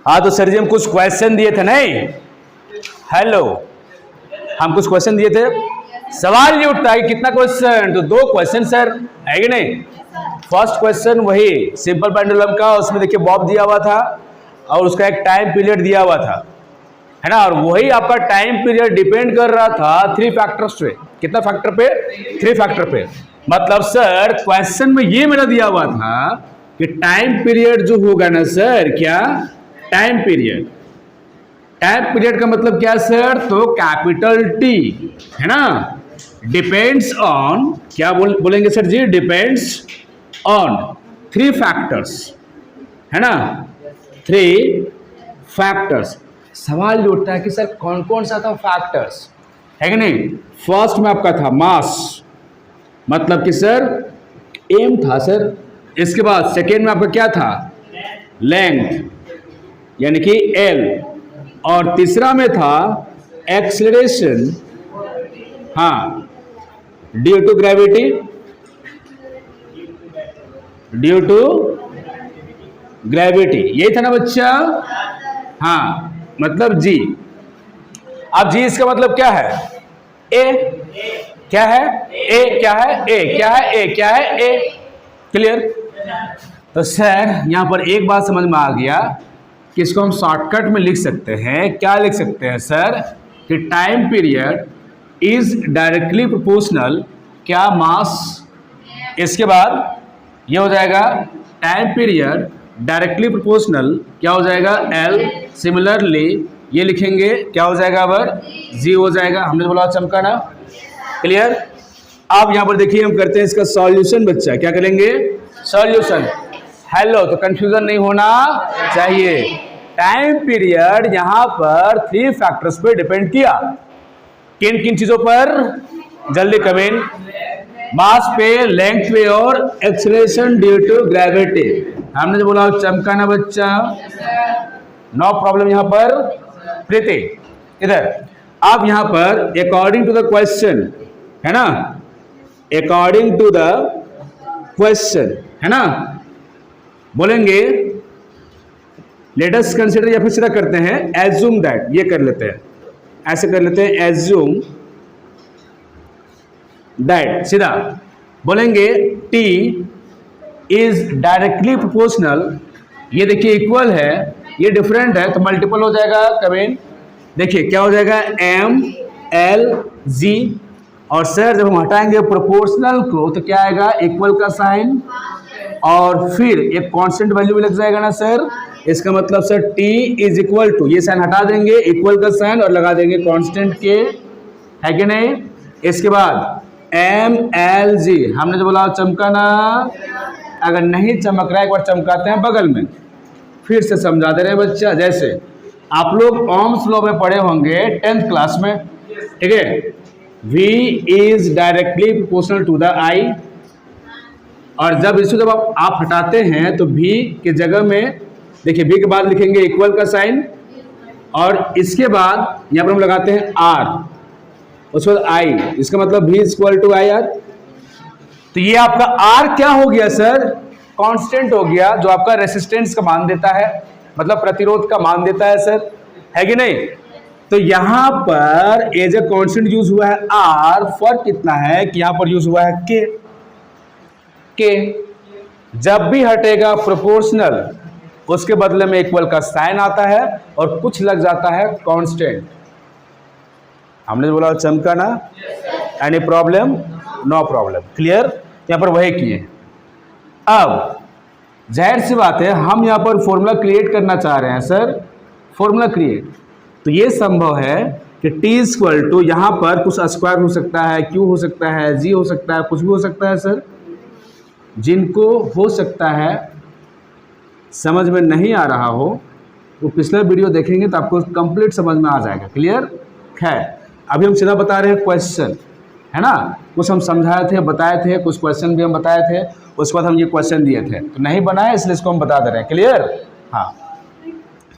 हाँ तो सर जी हम कुछ क्वेश्चन दिए थे नहीं। हेलो, हम कुछ क्वेश्चन दिए थे। सवाल ये उठता है कि कितना क्वेश्चन, तो 2 क्वेश्चन सर, है कि नहीं। फर्स्ट क्वेश्चन वही सिंपल पेंडुलम का, उसमें देखिए बॉब दिया हुआ था और उसका एक टाइम पीरियड दिया हुआ था, है ना। और वही आपका टाइम पीरियड डिपेंड कर रहा था 3 फैक्टर्स पे। कितना फैक्टर पे? 3 फैक्टर पे। मतलब सर क्वेश्चन में ये मेरा दिया हुआ था कि टाइम पीरियड जो होगा ना सर, क्या टाइम पीरियड, टाइम पीरियड का मतलब क्या सर, तो कैपिटल टी, है ना, डिपेंड्स ऑन, क्या बोलेंगे सर जी, डिपेंड्स ऑन 3 फैक्टर्स, है ना, 3 फैक्टर्स। सवाल ये उठता है कि सर कौन कौन सा था फैक्टर्स, है कि नहीं। फर्स्ट में आपका था मास, मतलब कि सर एम था सर। इसके बाद सेकेंड में आपका क्या था, लेंथ, यानी कि एल। और तीसरा में था एक्सेलरेशन, हाँ, due to gravity, due to gravity, यही था ना बच्चा। हाँ, मतलब जी। अब जी इसका मतलब क्या है, ए, क्या है, ए क्या है, ए क्या है, ए क्या है, ए। क्लियर। तो सर यहां पर एक बात समझ में आ गया कि इसको हम शॉर्टकट में लिख सकते हैं। क्या लिख सकते हैं सर, कि time period is directly proportional, क्या, मास। इसके बाद ये हो जाएगा टाइम पीरियड डायरेक्टली प्रोपोर्शनल, क्या हो जाएगा, एल। सिमिलरली ये लिखेंगे, क्या हो जाएगा, अब जी हो जाएगा। हमने बोला चमकाना। क्लियर। अब यहां पर देखिए हम करते हैं इसका सॉल्यूशन बच्चा, क्या करेंगे, सॉल्यूशन। हेलो, तो कंफ्यूजन नहीं होना चाहिए। टाइम पीरियड यहां पर 3 फैक्टर्स पे डिपेंड किया। किन किन चीजों पर, जल्दी कमेंट, मास पे, लेंथ पे और एक्सेलरेशन ड्यू टू ग्रेविटी। हमने जो बोला चमकाना बच्चा, नो प्रॉब्लम। यहां पर प्रीति इधर। अब यहां पर अकॉर्डिंग टू द क्वेश्चन, है ना, अकॉर्डिंग टू द क्वेश्चन, है ना, बोलेंगे लेट अस कंसीडर, या फिर सीधा करते हैं एज्यूम दैट, ये कर लेते हैं, ऐसे कर लेते हैं, एज्यूम दैट, सीधा बोलेंगे T इज डायरेक्टली प्रोपोर्शनल। ये देखिए इक्वल है, ये डिफरेंट है तो मल्टीपल हो जाएगा। कमेंट देखिए क्या हो जाएगा, M L G। और सर जब हम हटाएंगे प्रोपोर्शनल को तो क्या आएगा, इक्वल का साइन, और फिर एक कांस्टेंट वैल्यू भी लग जाएगा ना सर। इसका मतलब sir T is equal to, ये साइन हटा देंगे, इक्वल का साइन, और लगा देंगे कांस्टेंट के, है कि नहीं। इसके बाद M L G, हमने जो बोला चमकाना, अगर नहीं चमक रहा है एक बार चमकाते हैं बगल में, फिर से समझा दे रहे बच्चा। जैसे आप लोग ओम्स लॉ में पढ़े होंगे 10th क्लास में, ठीक है, V is directly proportional to the I। और जब इसको जब आप हटाते हैं तो V के जगह में देखिए V के बाद लिखेंगे इक्वल का साइन, और इसके बाद यहाँ पर हम लगाते हैं R, उसके बाद I, इसका मतलब V is equal to I R। तो ये आपका R क्या हो गया सर, कांस्टेंट हो गया, जो आपका रेसिस्टेंस का मान देता है, मतलब प्रतिरोध का मान देता है सर, है कि नहीं। तो यहां पर एज ए कांस्टेंट यूज हुआ है R, फर्क कितना है कि यहां पर यूज हुआ है K। जब भी हटेगा प्रोपोर्शनल, उसके बदले में इक्वल का साइन आता है और कुछ लग जाता है कांस्टेंट। हमने बोला चमकाना, any problem, no problem. Clear. यहां पर वही किए। अब जाहिर सी बात है हम यहां पर फॉर्मूला क्रिएट करना चाह रहे हैं सर, फॉर्मूला क्रिएट। तो ये संभव है कि T इक्वल टू, यहां पर कुछ स्क्वायर हो सकता है, Q हो सकता है, G हो सकता है, कुछ भी हो सकता है सर। जिनको हो सकता है समझ में नहीं आ रहा हो वो पिछला वीडियो देखेंगे तो आपको कंप्लीट समझ में आ जाएगा। क्लियर। खैर अभी हम सीधा बता रहे हैं क्वेश्चन, है ना, कुछ हम समझाए थे, बताए थे, कुछ क्वेश्चन भी हम बताए थे, उसके बाद हम ये क्वेश्चन दिए थे, तो नहीं बनाए इसलिए इसको हम बता दे रहे हैं। क्लियर। हाँ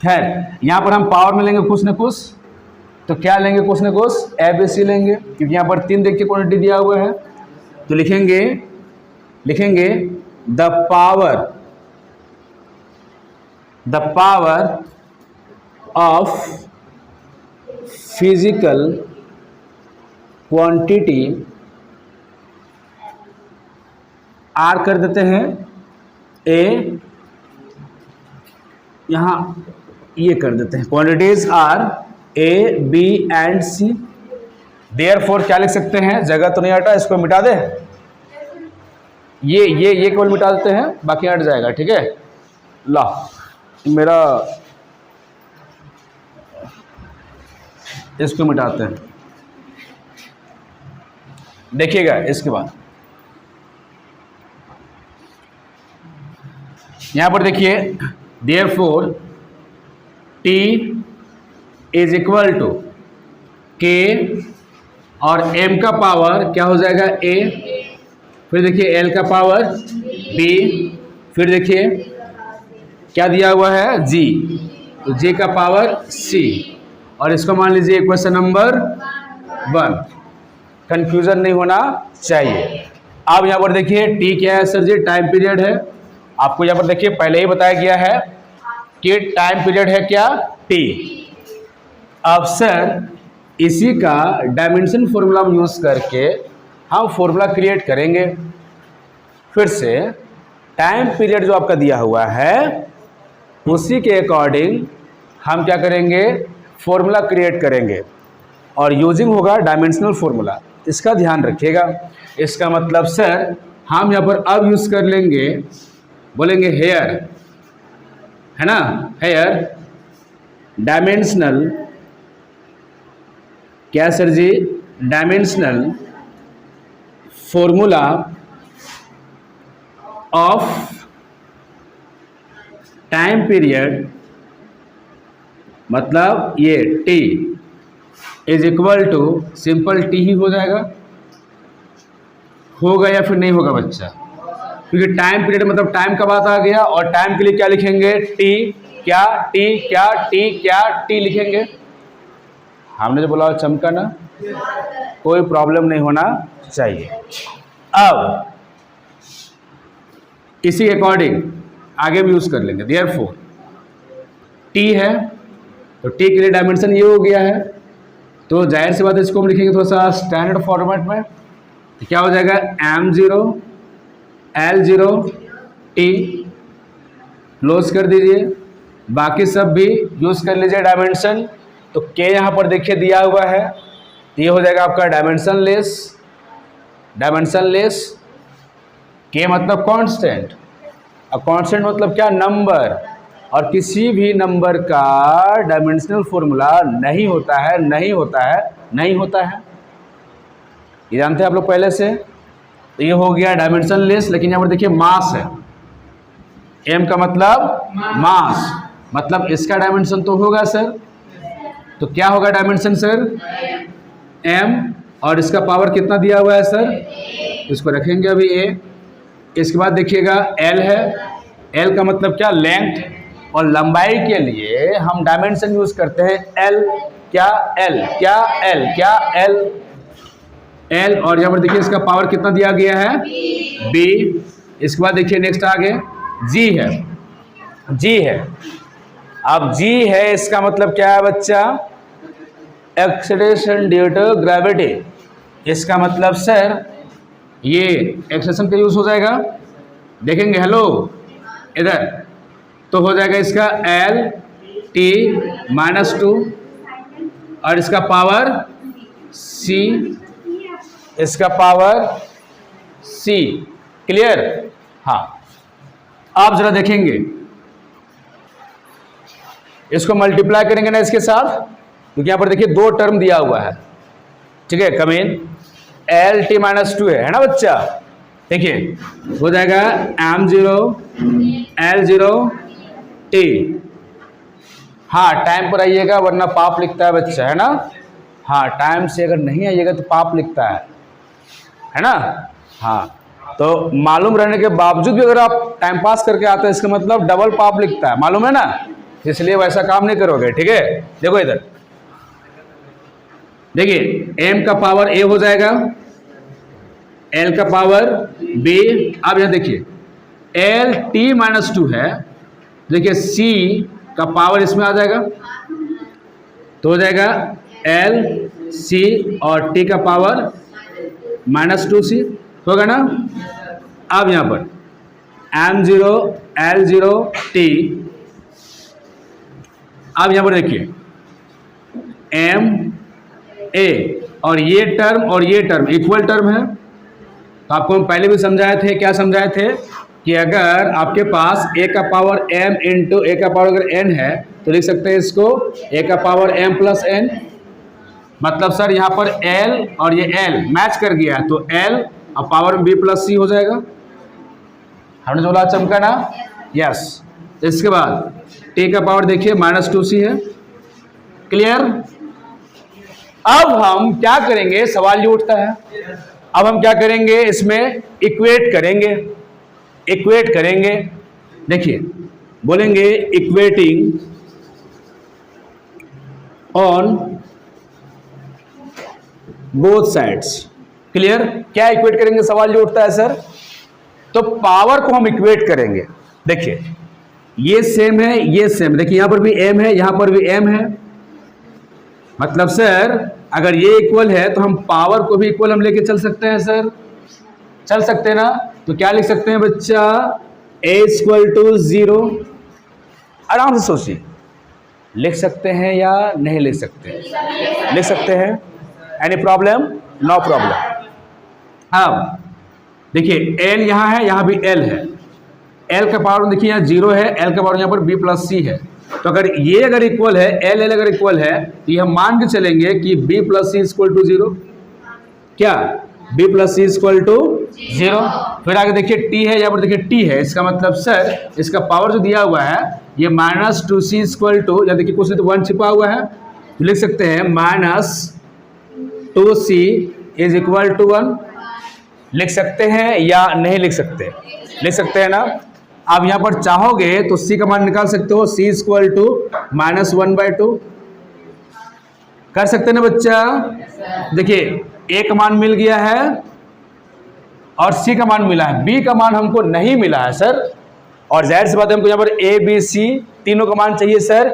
खैर यहाँ पर हम पावर में लेंगे कुछ न कुछ, तो क्या लेंगे कुछ न कुछ, ABC लेंगे, क्योंकि यहाँ पर 3 देखिए क्वांटिटी दिया हुआ है। तो लिखेंगे the power of physical quantity, are कर देते हैं ए, यहां ये कर देते हैं, quantities are A B and C. Therefore क्या लिख सकते हैं, जगह तो नहीं हटा, इसको मिटा दे, ये केवल मिटा देते हैं, बाकी हट जाएगा, ठीक है। ला मेरा इसको मिटाते हैं, देखिएगा इसके बाद यहां पर देखिए, therefore T is equal to K और m का पावर क्या हो जाएगा a, फिर देखिए l का पावर b, फिर देखिए क्या दिया हुआ है g, तो j का पावर c, और इसको मान लीजिए क्वेश्चन नंबर 1। कंफ्यूजन नहीं होना चाहिए। अब यहाँ पर देखिए t क्या है सर जी, टाइम पीरियड है। आपको यहाँ पर देखिए पहले ही बताया गया है कि टाइम पीरियड है क्या, t। अब सर इसी का डायमेंशन फॉर्मूला यूज करके हम फॉर्मूला क्रिएट करेंगे। फिर से टाइम पीरियड जो आपका दिया हुआ है उसी के अकॉर्डिंग हम क्या करेंगे, फॉर्मूला क्रिएट करेंगे, और यूजिंग होगा डायमेंशनल फॉर्मूला। इसका ध्यान रखिएगा। इसका मतलब सर हम यहाँ पर अब यूज कर लेंगे, बोलेंगे हेयर, है ना, हेयर डायमेंशनल, क्या सर जी, dimensional formula of time period, मतलब ये t is equal to simple t ही हो जाएगा। होगा या फिर नहीं होगा बच्चा, क्योंकि टाइम पीरियड मतलब टाइम का बात आ गया, और टाइम के लिए क्या लिखेंगे, t क्या, t क्या, t क्या, t लिखेंगे। हमने जो बोला चमका ना, कोई प्रॉब्लम नहीं होना चाहिए। अब इसी के अकॉर्डिंग आगे भी यूज कर लेंगे। देयरफॉर t है तो t के लिए डायमेंशन ये हो गया है, तो जाहिर सी बात है इसको हम लिखेंगे थोड़ा सा स्टैंडर्ड फॉर्मेट में, तो क्या हो जाएगा m0 l0 t, क्लोज कर दीजिए। बाकी सब भी यूज कर लीजिए डायमेंशन। तो k यहाँ पर देखिए दिया हुआ है, ये हो जाएगा आपका डायमेंशन लेस। k मतलब कांस्टेंट, अब कांस्टेंट मतलब क्या, नंबर, और किसी भी नंबर का डायमेंशनल फॉर्मूला नहीं होता है, ये जानते हैं आप लोग पहले से। तो ये हो गया डायमेंशन लेस। लेकिन यहाँ पर देखिए मास है, m का मतलब मास, मतलब इसका डायमेंशन तो होगा सर, तो क्या होगा डायमेंशन सर, m, और इसका पावर कितना दिया हुआ है सर, इसको रखेंगे अभी a। इसके बाद देखिएगा l है, l का मतलब क्या, लेंथ, और लंबाई के लिए हम डायमेंशन यूज करते हैं l, क्या l, क्या l, क्या l, और यहाँ पर देखिए इसका पावर कितना दिया गया है, b। इसके बाद देखिए नेक्स्ट आगे g है। अब g है, इसका मतलब क्या है बच्चा, एक्सेलरेशन ड्यू टू ग्रेविटी। इसका मतलब सर ये एक्सेलरेशन का यूज हो जाएगा, देखेंगे हेलो इधर, तो हो जाएगा इसका l t -2, और इसका पावर c, इसका पावर c। क्लियर, हाँ। आप जरा देखेंगे, इसको मल्टीप्लाई करेंगे ना इसके साथ, क्योंकि यहाँ पर देखिए दो टर्म दिया हुआ है, ठीक है, कमीन l t -2 है ना बच्चा। देखिए हो जाएगा m0 l0 t। हाँ टाइम पर आइएगा वरना पाप लिखता है बच्चा, है ना। हाँ टाइम से अगर नहीं आइएगा तो पाप लिखता है ना। हाँ तो मालूम रहने के बावजूद भी अगर आप टाइम पास करके आते हैं, इसका मतलब डबल पाप लिखता है, मालूम है ना, इसलिए वैसा काम नहीं करोगे, ठीक है। देखो इधर देखिए m का पावर a हो जाएगा, l का पावर b। अब यहां देखिए एल टी माइनस टू है, देखिए सी का पावर इसमें आ जाएगा, तो हो जाएगा एल सी और टी का पावर माइनस टू सी, होगा ना। अब यहाँ पर M0 L0 T, अब यहाँ पर देखिए एम ए और ये टर्म इक्वल टर्म है। तो आपको हम पहले भी समझाए थे, क्या समझाए थे कि अगर आपके पास a का पावर m इंटू ए का पावर अगर n है तो लिख सकते हैं इसको a का पावर m प्लस n। मतलब सर यहाँ पर l और ये l मैच कर गया तो l और पावर b प्लस c हो जाएगा। हमने जो बोला चमका ना, यस। इसके बाद t का पावर देखिए माइनस टू सी है, क्लियर। अब हम क्या करेंगे, सवाल ये उठता है, अब हम क्या करेंगे, इसमें इक्वेट करेंगे। देखिए बोलेंगे equating on both sides, clear. क्या इक्वेट करेंगे, सवाल ये उठता है सर। तो पावर को हम इक्वेट करेंगे। देखिए ये सेम है, ये सेम, देखिए यहां पर भी m है, यहां पर भी m है। मतलब सर अगर ये इक्वल है तो हम पावर को भी इक्वल हम लेके चल सकते हैं सर, चल सकते हैं ना। तो क्या लिख सकते हैं बच्चा, a इक्वल टू 0। आराम से सोचिए, लिख सकते हैं या नहीं लिख सकते, लिख सकते हैं। Any problem, no problem. अब देखिए l यहाँ है, यहाँ भी l है, l का पावर देखिए यहाँ 0 है, l का पावर यहाँ पर b प्लस सी है। तो अगर ये अगर इक्वल है, l अगर इक्वल है तो ये हम मान के चलेंगे कि b plus C equal to 0। क्या b plus C equal to 0। फिर आगे देखिए t है, यहाँ पर देखिए t है, इसका मतलब सर इसका पावर जो दिया हुआ है ये minus two C equal to, या देखिए कुछ नहीं तो 1 छिपा हुआ है, तो लिख सकते हैं minus two C is equal to 1। लिख सकते हैं या नहीं लिख सकते, लिख सकते हैं ना। आप यहाँ पर चाहोगे तो c का मान निकाल सकते हो, c इक्वल टू माइनस 1/2 कर सकते हैं ना बच्चा। देखिए a का मान मिल गया है और c का मान मिला है, b का मान हमको नहीं मिला है सर। और जाहिर सी बात है हमको यहाँ पर a b c तीनों का मान चाहिए सर।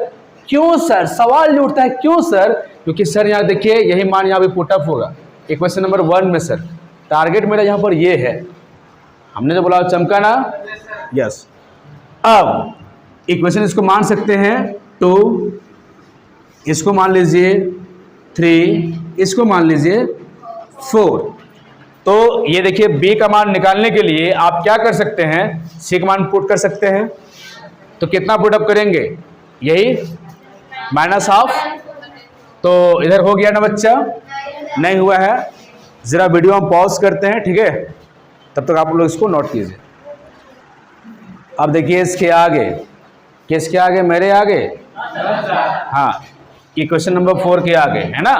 क्यों सर, सवाल जो उठता है क्यों सर, क्योंकि सर यहाँ देखिए यही मान यहाँ पे पुटअप होगा इक्वेशन नंबर 1 में सर। टारगेट मेरा यहाँ पर ये है, हमने जो बोला चमका ना, यस। अब इक्वेशन इसको मान सकते हैं 2, इसको मान लीजिए 3, इसको मान लीजिए 4। तो ये देखिए b का मान निकालने के लिए आप क्या कर सकते हैं, c का मान पुट कर सकते हैं। तो कितना पुटअप करेंगे, यही माइनस हाफ। तो इधर हो गया ना बच्चा, नहीं हुआ है, जरा वीडियो हम पॉज करते हैं, ठीक है, तब तक आप लोग इसको नोट कीजिए। अब देखिए इसके आगे, किसके आगे, मेरे आगे, हाँ इक्वेशन नंबर 4 के आगे, है ना।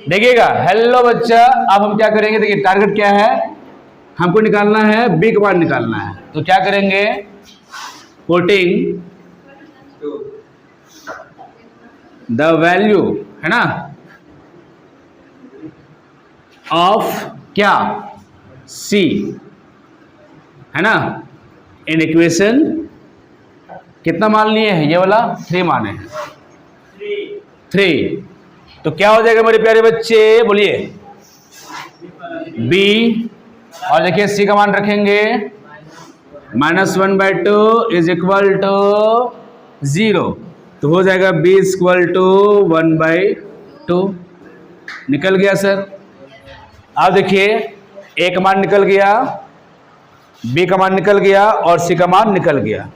देखिएगा, हेलो बच्चा, अब हम क्या करेंगे, देखिए टारगेट क्या है, हमको निकालना है b का मान निकालना है। तो क्या करेंगे, पुटिंग द वैल्यू, है ना, ऑफ क्या, c, है ना, इन इक्वेशन कितना मान लिए हैं, ये वाला 3 माने हैं, 3। तो क्या हो जाएगा मेरे प्यारे बच्चे, बोलिए b, और देखिए c का मान रखेंगे माइनस 1/2 इज इक्वल टू 0। तो हो जाएगा b इक्वल टू 1/2। निकल गया सर। अब देखिए a का मान निकल गया, b का मान निकल गया और c का मान निकल गया,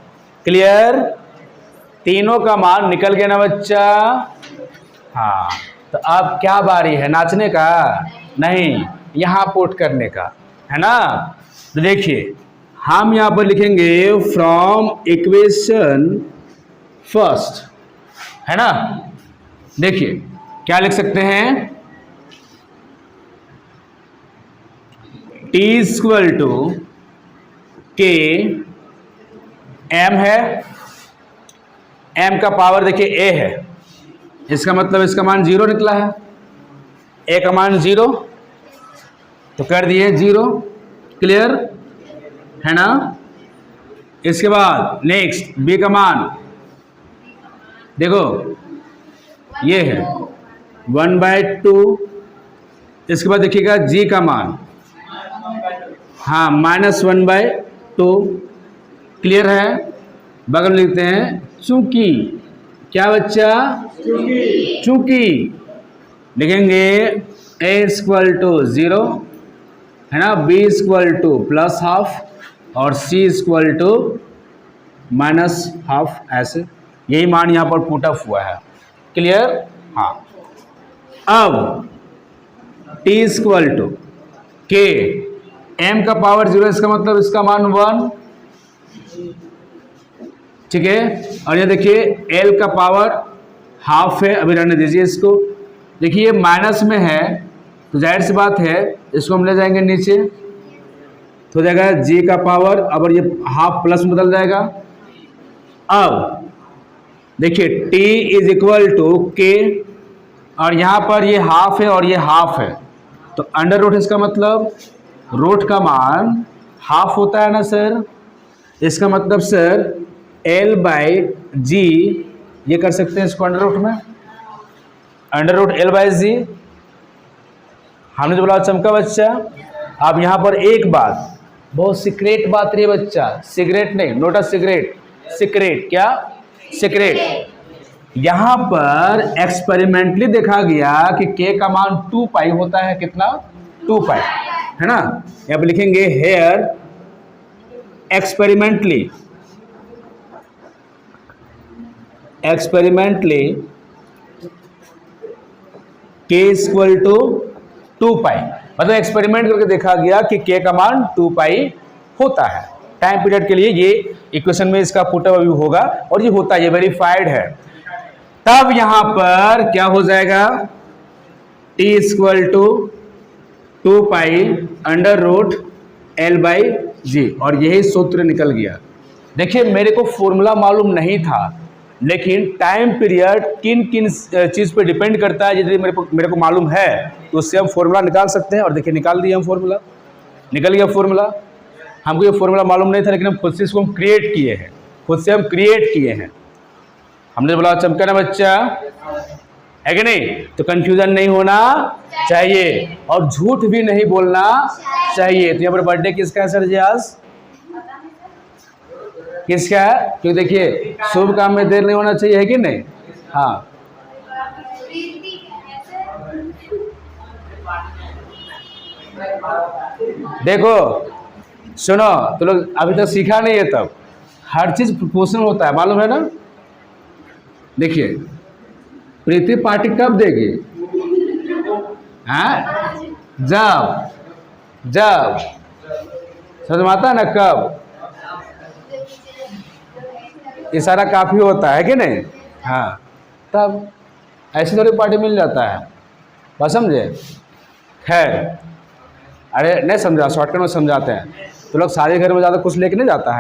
क्लियर। तीनों का मान निकल गया ना बच्चा। हाँ, तो अब क्या बारी है, नाचने का नहीं, यहाँ पुट करने का, है ना। तो देखिए हम यहाँ पर लिखेंगे फ्रॉम इक्वेशन फर्स्ट, है ना। देखिए क्या लिख सकते हैं, t इक्वल टू के, m है, m का पावर देखिए a है, इसका मतलब इसका मान 0 निकला है, a का मान 0, तो कर दिए 0, क्लियर है ना। इसके बाद नेक्स्ट बी का मान देखो ये है 1/2। इसके बाद देखिएगा जी का मान, हाँ -1/2। क्लियर है। बगल में लिखते हैं चूंकि, क्या बच्चा, चूंकि लिखेंगे a = 0 है ना, b = +½ और c = -½ ऐसे, यही मान यहाँ पर पुट अप हुआ है। क्लियर। हाँ, अब t = k, m का पावर 0, इसका मतलब इसका मान 1, ठीक है। और ये देखिए l का पावर ½ है, अभी रहने दीजिए इसको। देखिए माइनस में है तो जाहिर सी बात है इसको हम ले जाएंगे नीचे, तो हो जाएगा g का पावर, अब ये हाफ प्लस में बदल जाएगा। अब देखिए t = k, और यहाँ पर ये हाफ है और ये हाफ है, तो अंडर रूट, इसका मतलब रूट का मान हाफ होता है ना सर। इसका मतलब सर L/G, ये कर सकते हैं इसको अंडर रूट में, अंडर रूट L/G। हमने जो बोला चमका बच्चा। अब यहाँ पर एक बात, बहुत सीक्रेट बात रही बच्चा, सिगरेट नहीं, नोट अ सिगरेट, सीक्रेट, क्या सीक्रेट। यहाँ पर एक्सपेरिमेंटली देखा गया कि k का मान 2π होता है, कितना, 2π है ना। यहाँ पे लिखेंगे हेयर एक्सपेरिमेंटली k = 2π, मतलब एक्सपेरिमेंट करके देखा गया कि k का मान 2π होता है। टाइम पीरियड के लिए ये इक्वेशन में इसका पुट अप होगा, और ये होता है, ये वेरीफाइड है। तब यहां पर क्या हो जाएगा, t = 2π √L/G, और यही सूत्र निकल गया। देखिए मेरे को फॉर्मूला मालूम नहीं था, लेकिन टाइम पीरियड किन किन चीज़ पे डिपेंड करता है, यदि मेरे को मालूम है तो उससे हम फॉर्मूला निकाल सकते हैं। और देखिए निकाल दिया हम फॉर्मूला, निकल गया फॉर्मूला। हमको ये फॉर्मूला मालूम नहीं था, लेकिन हम खुद से इसको हम क्रिएट किए हैं, खुद से हम क्रिएट किए हैं। हमने बोला चमका ना बच्चा, है कि नहीं। तो कंफ्यूजन नहीं होना चाहिए और झूठ भी नहीं बोलना चाहिए। तो यहाँ पर बर्थडे किसका है सर जी आज, किसका है, क्योंकि देखिए शुभ काम में देर नहीं होना चाहिए, है कि नहीं। हाँ देखो सुनो, तो लोग अभी तक सीखा नहीं है, तब हर चीज प्रोपोर्शनल होता है, मालूम है ना। देखिए प्रीति पार्टी कब देगी, हाँ जब समझ आता है ना, कब इशारा काफी होता है कि नहीं। हाँ तब ऐसी थोड़ी पार्टी मिल जाता है, बस समझे। खैर अरे नहीं समझा, शॉर्टकट में समझाते हैं। तो लोग शादी घर में ज़्यादा कुछ लेके नहीं जाता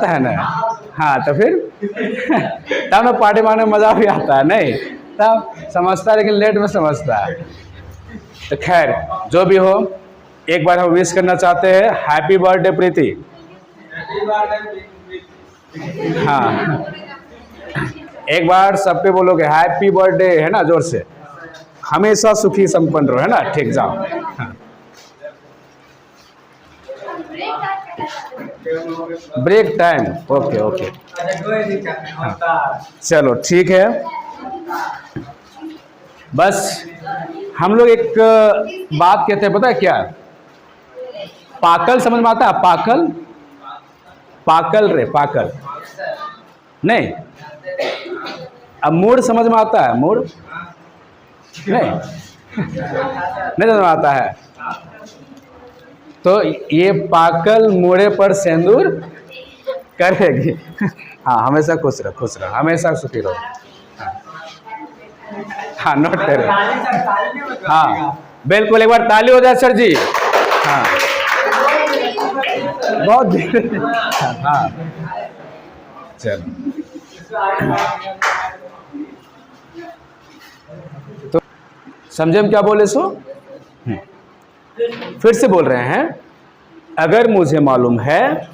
है ना। हाँ तो फिर तब ना पार्टी मारने में मज़ा भी आता है, नहीं तब समझता है, लेकिन लेट में समझता है। तो खैर जो भी हो, एक बार हम विश करना चाहते हैं, हैप्पी बर्थडे प्रीति। हाँ एक बार सब पे बोलोगे हैप्पी बर्थडे, है ना, जोर से। हमेशा सुखी संपन्न रहो, है ना। ठीक, जाओ। हाँ। ब्रेक टाइम, ओके ओके, हाँ। चलो ठीक है। बस हम लोग एक बात कहते हैं, पता है क्या, पाकल समझ में आता है, पाकल रे, पाकल नहीं। अब मूड समझ में आता है, मूड नहीं समझ में आता है। तो ये पाकल मोड़े पर सिंदूर करेगी। हाँ हमेशा खुश रहो, हमेशा सुखी रहो। हाँ नोट करो। हाँ बिल्कुल, एक बार ताली हो जाए सर जी। हाँ बहुत हाँ चलो। तो समझे हम क्या बोले सो। फिर से बोल रहे हैं, अगर मुझे मालूम है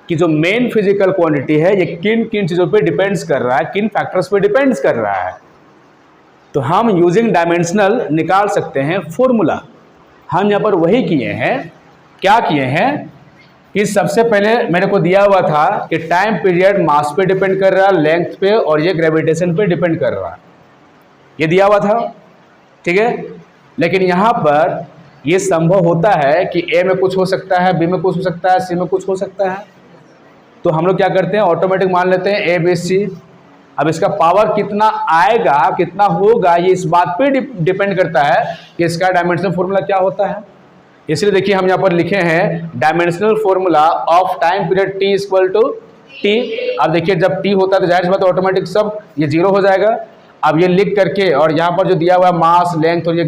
कि जो मेन फिजिकल क्वांटिटी है ये किन किन चीज़ों पे डिपेंड्स कर रहा है, किन फैक्टर्स पे डिपेंड्स कर रहा है। तो हम यूजिंग डायमेंशनल निकाल सकते हैं फॉर्मूला। हम यहाँ पर वही किए हैं, क्या किए हैं कि सबसे पहले मेरे को दिया हुआ था कि टाइम पीरियड मास पे डिपेंड कर रहा है, लेंथ पे, और ये ग्रेविटेशन पे डिपेंड कर रहा है, ये दिया हुआ था, ठीक है। लेकिन यहाँ पर ये संभव होता है कि ए में कुछ हो सकता है, बी में कुछ हो सकता है, सी में कुछ हो सकता है। तो हम लोग क्या करते हैं, ऑटोमेटिक मान लेते हैं ए बी सी। अब इसका पावर कितना आएगा, कितना होगा, ये इस बात पे डिपेंड करता है कि इसका डायमेंशनल फॉर्मूला क्या होता है। इसलिए देखिए हम यहाँ पर लिखे हैं dimensional formula of time period T equal to T. अब देखिए जब टी होता है तो जाहिर सी बात है ऑटोमेटिक सब ये जीरो हो जाएगा। अब ये लिख करके, और यहाँ पर जो दिया हुआ है मास, लेंथ और ये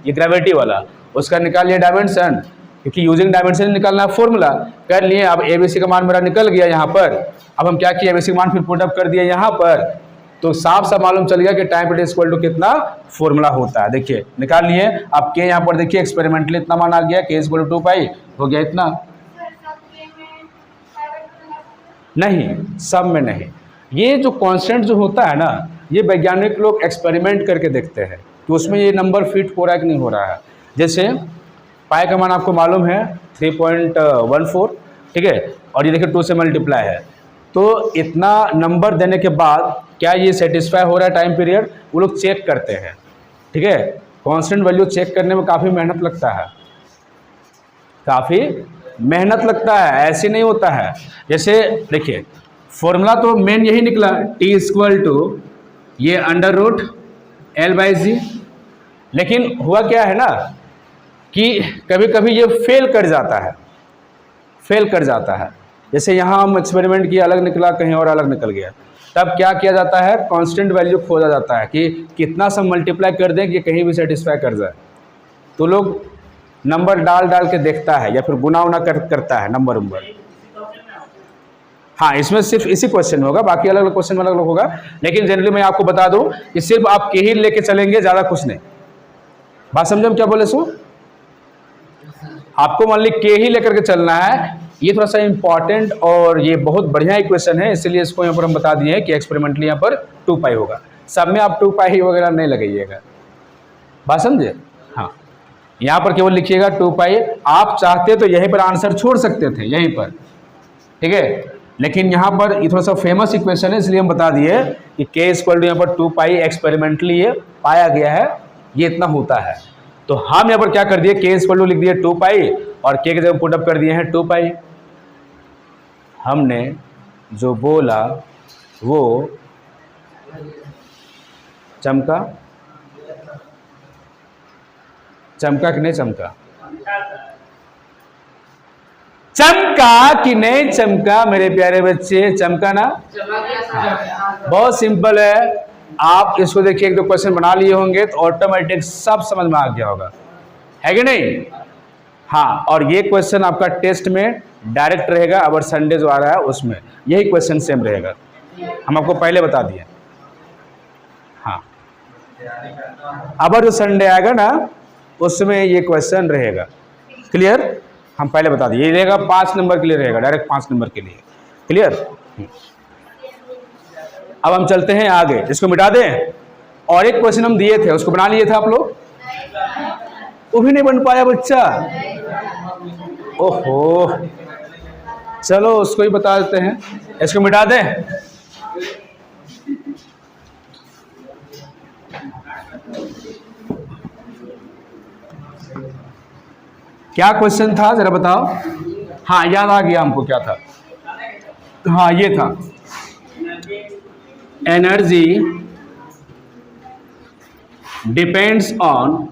ग्रेविटी वाला, उसका निकालिए डायमेंशन, क्योंकि यूजिंग डायमेंशन निकालना है, फॉर्मूला कर लिए। अब एबीसी का मान मेरा निकल गया यहाँ पर। अब हम क्या किए, एबीसी का मान फिर पुट अप कर दिया यहाँ पर, तो साफ साफ मालूम चल गया कि टाइम पीरियड इक्वल टू कितना फॉर्मूला होता है। देखिए निकाल लिए। अब के यहाँ पर देखिए एक्सपेरिमेंटली इतना मान आ गया, के इक्वल टू 2 पाई हो गया इतना। नहीं, सब में नहीं। ये जो कांस्टेंट जो होता है ना, ये वैज्ञानिक लोग एक्सपेरिमेंट करके देखते हैं कि उसमें ये नंबर फिट हो रहा है कि नहीं हो रहा है। जैसे पाई का मान आपको मालूम है 3.14, ठीक है, और ये देखिए 2 से मल्टीप्लाई है, तो इतना नंबर देने के बाद क्या ये सेटिस्फाई हो रहा है टाइम पीरियड, वो लोग चेक करते हैं, ठीक है। कांस्टेंट वैल्यू चेक करने में काफ़ी मेहनत लगता है, काफ़ी मेहनत लगता है, ऐसे नहीं होता है। जैसे देखिए फॉर्मूला तो मेन यही निकला, टी इक्वल टू ये अंडर रूट L/G। लेकिन हुआ क्या है ना कि कभी कभी ये फेल कर जाता है, फेल कर जाता है। जैसे यहाँ हम एक्सपेरिमेंट किया, अलग निकला, कहीं और अलग निकल गया, तब क्या किया जाता है, कांस्टेंट वैल्यू खोजा जाता है कि कितना सब मल्टीप्लाई कर दें कि कहीं भी सेटिस्फाई कर जाए। तो लोग नंबर डाल डाल के देखता है या फिर गुना उना करता है नंबर उम्बर। हाँ, इसमें सिर्फ इसी क्वेश्चन में होगा, बाकी अलग अलग क्वेश्चन में अलग अलग होगा। लेकिन जनरली मैं आपको बता दूं कि सिर्फ आप के ही लेके चलेंगे, ज़्यादा कुछ नहीं। बात समझे हम क्या बोले सो? आपको मान ली के ही लेकर के चलना है। ये थोड़ा सा इंपॉर्टेंट और ये बहुत बढ़िया इक्वेशन है, इसलिए इसको यहाँ पर हम बता दिए हैं कि एक्सपेरिमेंटली यहाँ पर 2 पाई होगा। सब में आप 2 पाई वगैरह नहीं लगाइएगा, बात समझे? हाँ, यहाँ पर केवल लिखिएगा 2 पाई। आप चाहते तो यहीं पर आंसर छोड़ सकते थे, यहीं पर, ठीक है, लेकिन यहाँ पर ये थोड़ा सा फेमस इक्वेशन है, इसलिए हम बता दिए कि के इक्वल टू यहाँ पर 2 पाई एक्सपेरिमेंटली ये पाया गया है, ये इतना होता है। तो हम यहाँ पर क्या कर दिए, के इक्वल टू लिख दिए 2 पाई और के की जगह पुट अप कर दिए हैं 2 पाई। हमने जो बोला वो चमका, चमका कि नहीं चमका? चमका कि नहीं चमका मेरे प्यारे बच्चे? चमका ना? बहुत सिंपल है। आप इसको देखिए, एक दो क्वेश्चन बना लिए होंगे तो ऑटोमेटिक सब समझ में आ गया होगा, है कि नहीं? हाँ, और ये क्वेश्चन आपका टेस्ट में डायरेक्ट रहेगा। अगर संडे जो आ रहा है उसमें यही क्वेश्चन सेम रहेगा, हम आपको पहले बता दिए। हाँ, अब जो संडे आएगा ना उसमें ये क्वेश्चन रहेगा। क्लियर? हम पहले बता दिए, ये रहेगा 5 नंबर के लिए रहेगा, डायरेक्ट 5 नंबर के लिए। क्लियर? अब हम चलते हैं आगे, इसको मिटा दें। और एक क्वेश्चन हम दिए थे, उसको बना लिए थे आप लोग, वो भी नहीं बन पाया बच्चा। ओहो, चलो उसको ही बता देते हैं, इसको मिटा दें। क्या क्वेश्चन था जरा बताओ? हाँ, याद आ गया हमको, क्या था? हाँ, ये था एनर्जी डिपेंड्स ऑन,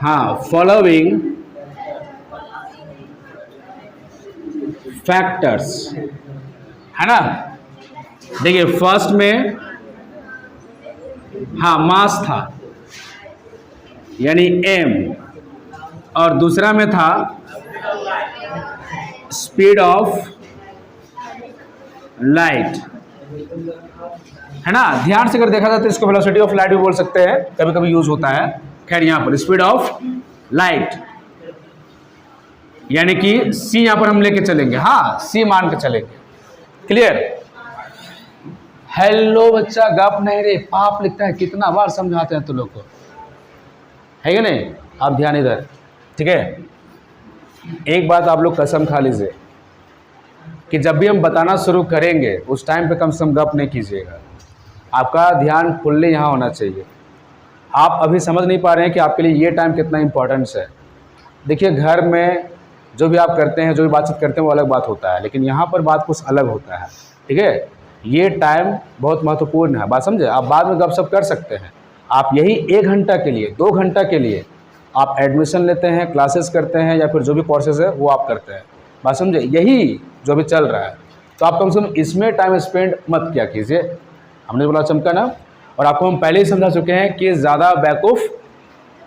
हाँ, फॉलोइंग फैक्टर्स, है ना? देखिए फर्स्ट में हाँ मास था यानी m, और दूसरा में था स्पीड ऑफ लाइट, है ना? ध्यान से अगर देखा जाए तो इसको वेलोसिटी ऑफ लाइट भी बोल सकते हैं, कभी कभी यूज होता है। खैर यहाँ पर स्पीड ऑफ लाइट, यानी कि सी यहाँ पर हम लेके चलेंगे, हाँ सी मान के चलेंगे। क्लियर? हेलो बच्चा, गप नहीं रे, पाप लिखता है, कितना बार समझाते हैं तुम लोग को, है कि नहीं? आप ध्यान इधर, ठीक है? एक बात आप लोग कसम खा लीजिए कि जब भी हम बताना शुरू करेंगे उस टाइम पे कम से कम गप नहीं कीजिएगा, आपका ध्यान फुल्ली यहाँ होना चाहिए। आप अभी समझ नहीं पा रहे हैं कि आपके लिए ये टाइम कितना इम्पोर्टेंस है। देखिए, घर में जो भी आप करते हैं, जो भी बातचीत करते हैं वो अलग बात होता है, लेकिन यहाँ पर बात कुछ अलग होता है, ठीक है? ये टाइम बहुत महत्वपूर्ण है, बात समझे? आप बाद में गपशप कर सकते हैं, आप यही 1 घंटा के लिए, 2 घंटा के लिए आप एडमिशन लेते हैं, क्लासेस करते हैं, या फिर जो भी कोर्सेज है वो आप करते हैं, बात समझे? यही जो भी चल रहा है, तो आप कम से कम इसमें टाइम स्पेंड मत किया कीजिए। हमने बोला चमका ना, और आपको हम पहले ही समझा चुके हैं कि ज़्यादा बेवकूफ़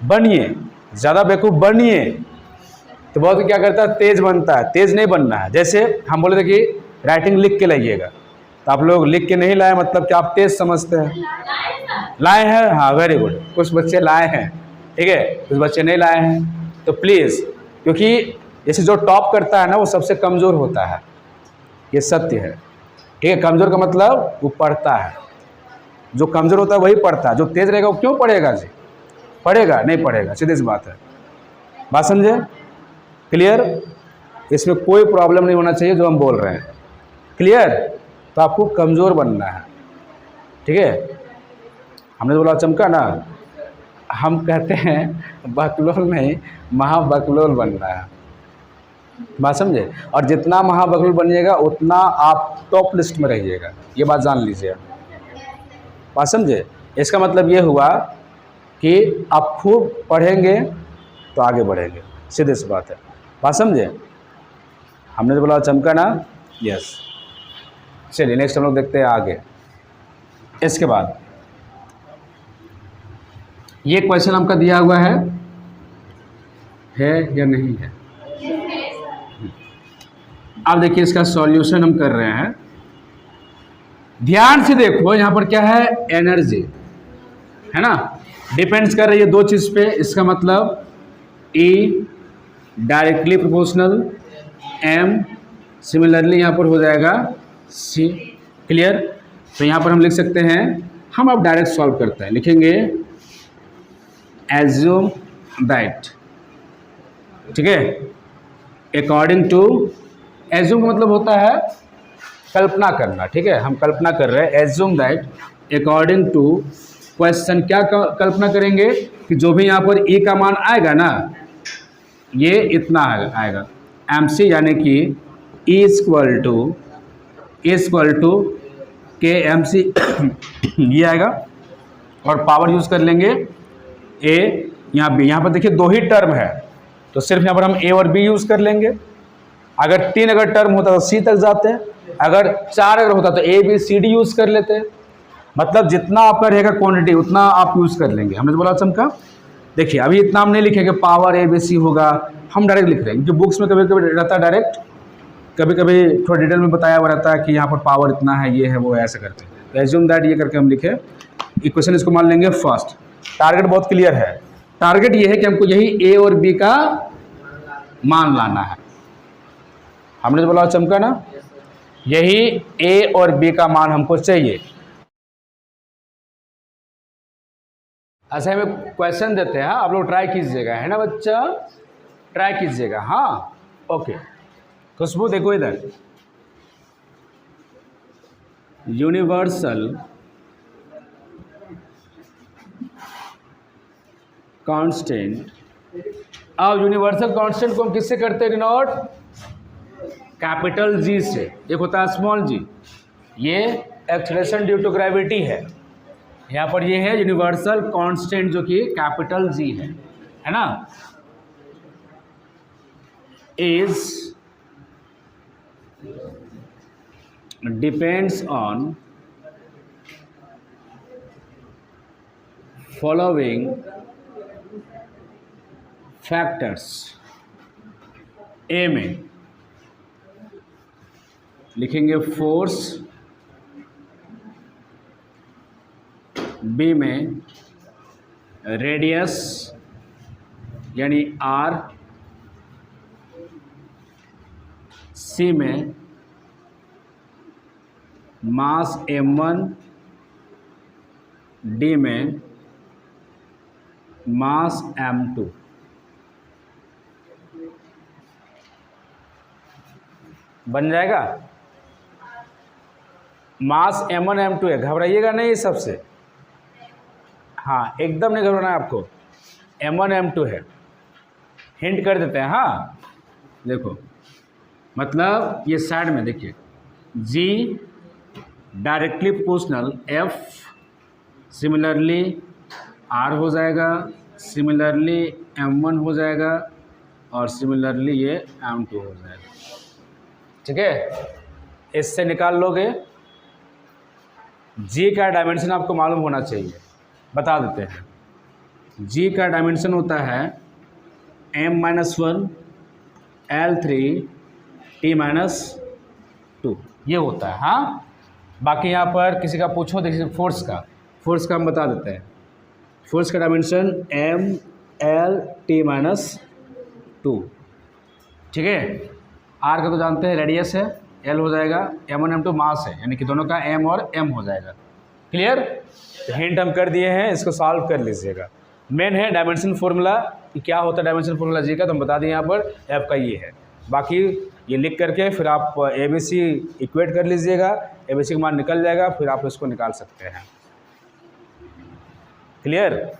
बनिए, ज़्यादा बेवकूफ़ बनिए तो बहुत क्या करता है, तेज़ बनता है। तेज़ नहीं बनना है। जैसे हम बोले थे कि राइटिंग लिख के लाइएगा, तो आप लोग लिख के नहीं लाए, मतलब कि आप तेज़ समझते हैं। लाए हैं, हाँ वेरी गुड, कुछ बच्चे लाए हैं, ठीक है, कुछ बच्चे नहीं लाए हैं। तो प्लीज़, क्योंकि जैसे जो टॉप करता है ना वो सबसे कमज़ोर होता है, ये सत्य है, ठीक है? कमज़ोर का मतलब वो पढ़ता है, जो कमज़ोर होता है वही पढ़ता है, जो तेज़ रहेगा वो क्यों पढ़ेगा जी? पढ़ेगा नहीं? पढ़ेगा, सीधी सी बात है, बात समझे? क्लियर? इसमें कोई प्रॉब्लम नहीं होना चाहिए जो हम बोल रहे हैं, क्लियर? तो आपको कमज़ोर बनना है, ठीक है? हमने तो बोला चमका ना, हम कहते हैं बकलोल नहीं, महाबकलोल बनना है, बात समझे? और जितना महाबकलोल बनिएगा उतना आप टॉप लिस्ट में रहिएगा, ये बात जान लीजिए, बात समझे? इसका मतलब ये हुआ कि आप खूब पढ़ेंगे तो आगे बढ़ेंगे, सीधे सी बात है, बात समझे? हमने तो बोला चमका ना, यस। चलिए नेक्स्ट हम लोग देखते हैं आगे। इसके बाद ये क्वेश्चन हमका दिया हुआ है या नहीं है? अब देखिए इसका सॉल्यूशन हम कर रहे हैं, ध्यान से देखो। यहाँ पर क्या है? एनर्जी है ना, डिपेंड्स कर रही है 2 चीज़ पे। इसका मतलब E directly proportional, M similarly यहाँ पर हो जाएगा C। क्लियर? तो यहाँ पर हम लिख सकते हैं, हम अब डायरेक्ट सॉल्व करते हैं, लिखेंगे एज्यूम दैट, ठीक है, अकॉर्डिंग टू, एज्यूम का मतलब होता है कल्पना करना, ठीक है? हम कल्पना कर रहे हैं, assume that according to question, क्या कल्पना करेंगे कि जो भी यहाँ पर E का मान आएगा ना, ये इतना आएगा MC, यानी कि E इक्वल टू के MC ये आएगा, और पावर यूज़ कर लेंगे A यहाँ B। यहाँ पर देखिए 2 ही टर्म है, तो सिर्फ यहाँ पर हम A और B यूज़ कर लेंगे। अगर 3 अगर टर्म होता तो C तक जाते हैं, अगर 4 अगर होता तो A B C D use कर लेते हैं। मतलब जितना आपका रहेगा क्वांटिटी उतना आप यूज़ कर लेंगे। हमने तो बोला चमका, देखिए अभी इतना हम नहीं लिखेंगे पावर ABC होगा, हम डायरेक्ट लिख रहे हैं, क्योंकि बुक्स में कभी कभी रहता है डायरेक्ट, कभी कभी थोड़ा डिटेल में बताया हुआ रहता है कि यहाँ पर पावर इतना है, ये है, वो है, ऐसे करते हैं। तो एज्यूम दैट ये करके हम लिखे इक्वेशन, इसको मान लेंगे फर्स्ट। टारगेट बहुत क्लियर है, टारगेट ये है कि हमको यही A और B का मान लाना है। हमने तो बोला चमका ना, यही A और B का मान हमको चाहिए। ऐसे हमें क्वेश्चन देते हैं, आप लोग ट्राई कीजिएगा, है ना बच्चा? ट्राई कीजिएगा, हाँ ओके। खुशबू देखो इधर, यूनिवर्सल कांस्टेंट। अब यूनिवर्सल कांस्टेंट को हम किससे करते हैं डिनोट? कैपिटल G से। एक होता है स्मॉल g, ये एक्सेलरेशन ड्यू टू ग्रेविटी है। यहाँ पर ये है यूनिवर्सल कांस्टेंट जो कि कैपिटल G है ना, is depends on following factors. A में लिखेंगे फोर्स, बी में रेडियस यानी R, सी में मास m1, डी में मास m2। बन जाएगा। मास m1 m2 है, घबराइएगा नहीं इस सबसे, हाँ एकदम नहीं घबराना है आपको। m1 m2 है, हिंट कर देते हैं। हाँ देखो, मतलब ये साइड में देखिए, G directly proportional F, similarly R हो जाएगा, सिमिलरली M1 हो जाएगा, और सिमिलरली ये M2 हो जाएगा। ठीक है, इससे निकाल लोगे। G का डायमेंशन आपको मालूम होना चाहिए, बता देते हैं। G का डायमेंशन होता है m-1 L3 T-2, ये होता है। हाँ, बाकी यहाँ पर किसी का पूछो, देखिए फोर्स का हम बता देते हैं। फोर्स का डायमेंशन M-L-T-2, ठीक है। R का तो जानते हैं रेडियस है, L हो जाएगा, M1 M2 मास है, यानी कि दोनों का M और M हो जाएगा। क्लियर? हिंट हम कर दिए हैं, इसको सॉल्व कर लीजिएगा। मेन है डायमेंशन फॉर्मूला कि क्या होता है डायमेंशन फॉर्मूला जी का, तो हम बता दिए यहाँ पर। F का ये है, बाकी ये लिख करके फिर आप ABC इक्वेट कर लीजिएगा, ABC का मान निकल जाएगा, फिर आप इसको निकाल सकते हैं। क्लियर?